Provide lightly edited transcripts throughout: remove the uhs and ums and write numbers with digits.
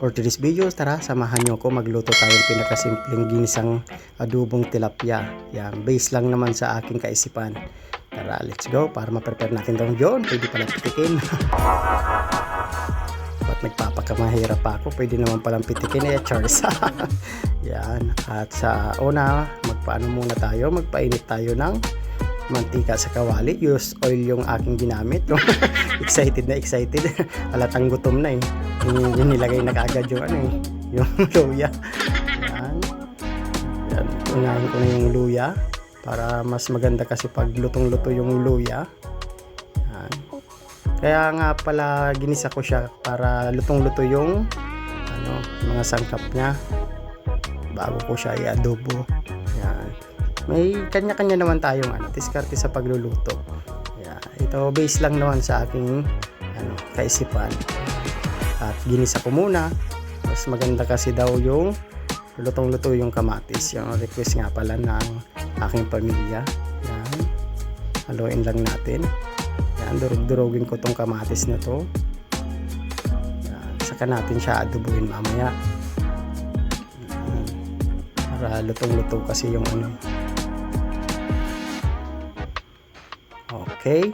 For today's video, tara samahan nyo ko magluto tayong pinakasimpleng ginisang adobong tilapia. Yan, base lang naman sa aking kaisipan. Tara, let's go para ma-prepare natin itong John. Pwede pala pitikin. Ba't nagpapakamahirap pa ako? Pwede naman palang pitikin Charles. Yan, at sa una, magpaano muna tayo? Magpainit tayo ng mantika sa kawali. Use oil yung aking ginamit. Excited na excited. Halatang gutom na eh. Yung nilagay na kaagad yung yung luya. Yan. Yan. Unahin ko na yung luya para mas maganda kasi pag lutong-luto yung luya. Yan. Kaya nga pala ginisa ko siya para lutong-luto yung mga sangkap niya bago ko siya i-adobo. Yan. May kanya-kanya naman tayong diskarte sa pagluluto. Yeah, ito base lang naman sa aking kaisipan. At ginisa ko muna. Mas maganda kasi daw yung lutong-luto yung kamatis. Yung request nga pala ng aking pamilya. Yan. Haluin lang natin. Yan, durug-durugin ko tong kamatis na to. Yan. Saka natin siya adobuhin mamaya. Yan. Para lutong-luto kasi yung Okay.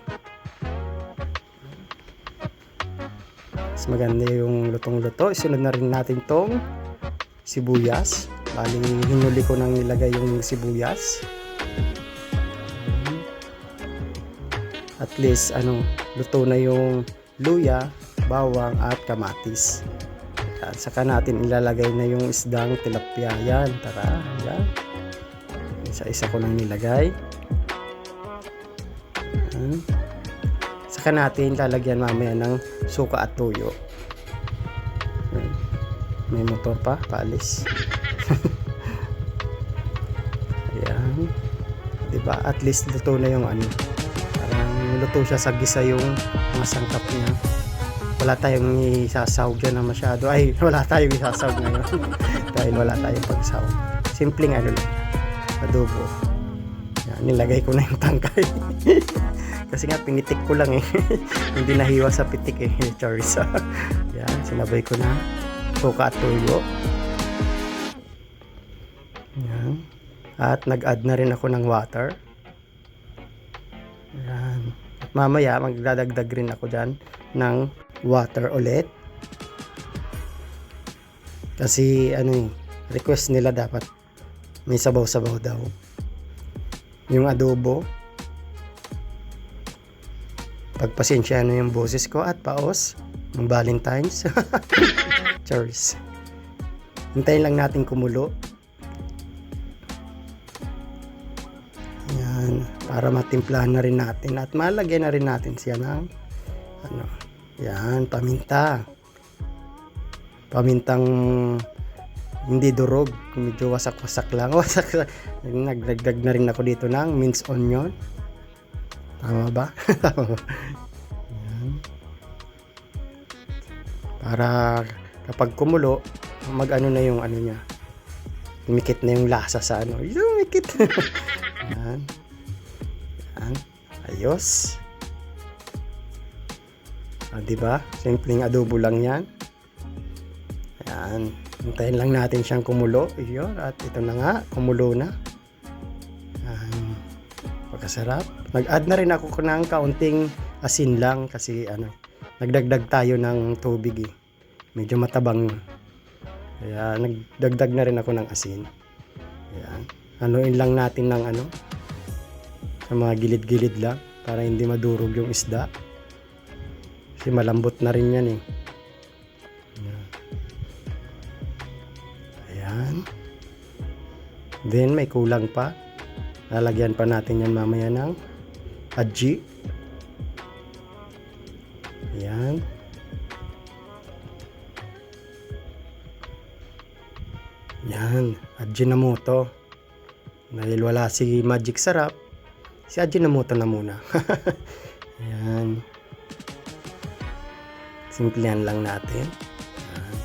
Mas maganda yung lutong-luto. Isunod na rin natin tong sibuyas. Bali, hinuli ko nang nilagay yung sibuyas. At least, luto na yung luya, bawang at kamatis. At saka natin ilalagay na yung isdang tilapia. Yan, tara. Yan. Isa-isa ko nang nilagay. Saka natin lalagyan mamaya ng suka at toyo. May motor pa, paalis. Ayan. Diba? At least luto na yung parang luto siya sa gisa yung mga sangkap niya. Wala tayong isasawg dyan na masyado. Ay, wala tayong isasawg ngayon. Dahil wala tayong pagsawg. Simpleng lang. Adobo. Yan, nilagay ko na yung tangkay. Kasi nga pinitik ko lang hindi nahiwa sa pitik Charles. Yan, sinabay ko na suka at toyo. Yan. At nag-add na rin ako ng water. Yan. At mamaya magdadagdag rin ako dyan ng water ulit. Kasi request nila dapat may sabaw-sabaw daw yung adobo. Pagpasensya na yung boses ko at paos ng Valentine's. Cheers. Hintayin lang natin kumulo. Yan, para matimplahan na rin natin at malagyan na rin natin siya ng yan, paminta. Pamintang hindi durog, medyo wasak-wasak lang. Nagdagdag na rin ako dito ng minced onion. Tama ba? Yan. Para kapag kumulo, na yung niya. Lumikit na yung lasa sa Lumikit. Yan. Yan. Ayos. Diba? Simpleng adobo lang yan. Yan. Hintayin lang natin siyang kumulo. Iyon. At ito na nga, kumulo na. Yan. Pagkasarap. Nag-add na rin ako ng kaunting asin lang kasi nagdagdag tayo ng tubig medyo matabang. Kaya nagdagdag na rin ako ng asin. Ayan. Haluin lang natin ng sa mga gilid-gilid lang para hindi madurog yung isda. Kasi malambot na rin yan Ayan. Ayan. Then may kulang pa. Lalagyan pa natin yan mamaya ng aji. Ayan. Yan. Ajinomoto. Dahil wala si Magic Sarap, si Ajinomoto na muna. Ayan. Simplihan lang natin. Ayan.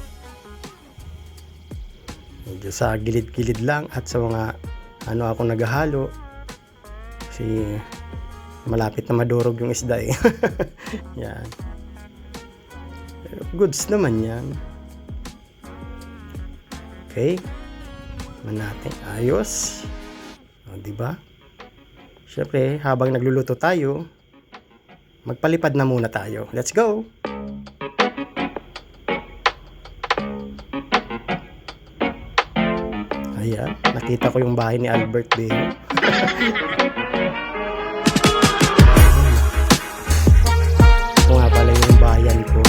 Medyo sa gilid-gilid lang at sa mga ako naghahalo. Kasi malapit na madurog yung isda Yan. Pero goods naman yan. Okay. Natin. Ayos. O, diba? Siyempre, habang nagluluto tayo, magpalipad na muna tayo. Let's go! Ayan, nakita ko yung bahay ni Albert Beo. Ito nga pala yung bayan ko,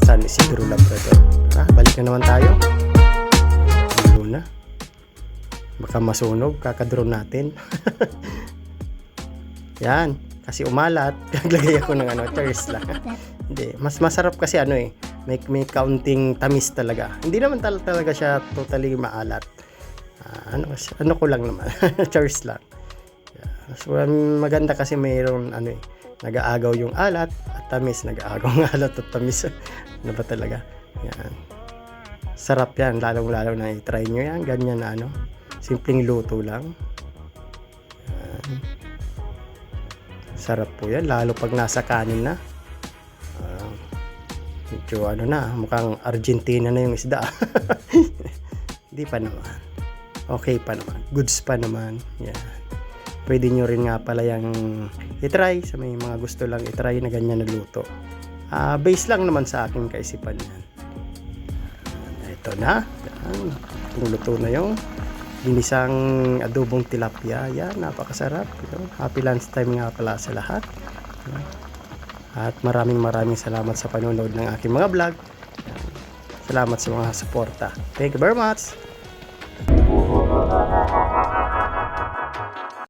San Isidro Labrador. Balik na naman tayo. Ano na? Baka masunog, kakadrone natin. Yan, kasi umalat, naglagay ako ng cheers lang. Hindi, mas masarap kasi may kaunting tamis talaga. Hindi naman talaga siya totally maalat. Ano ko lang naman, cheers lang. Yeah. So, maganda kasi mayroon nag-aagaw yung alat at tamis, nag-aagaw ng alat at tamis. Ano ba talaga? Yan. Sarap yan, lalong-lalo na i-try nyo yan, ganyan na simpleng luto lang. Yan. Sarap po yan, lalo pag nasa kanin na. Medyo mukhang Argentina na yung isda. Hindi pa naman. Okay pa naman. Goods pa naman. Yan. Pwede nyo rin nga pala yung i-try sa may mga gusto lang i-try na ganyan na luto. Base lang naman sa aking kaisipan yan. Ito na. Yan. Itong luto na yung ginisang adobong tilapia. Yan, napakasarap. Happy lunch time nga pala sa lahat. At maraming salamat sa panonood ng aking mga vlog. Salamat sa mga suporta. Thank you very much.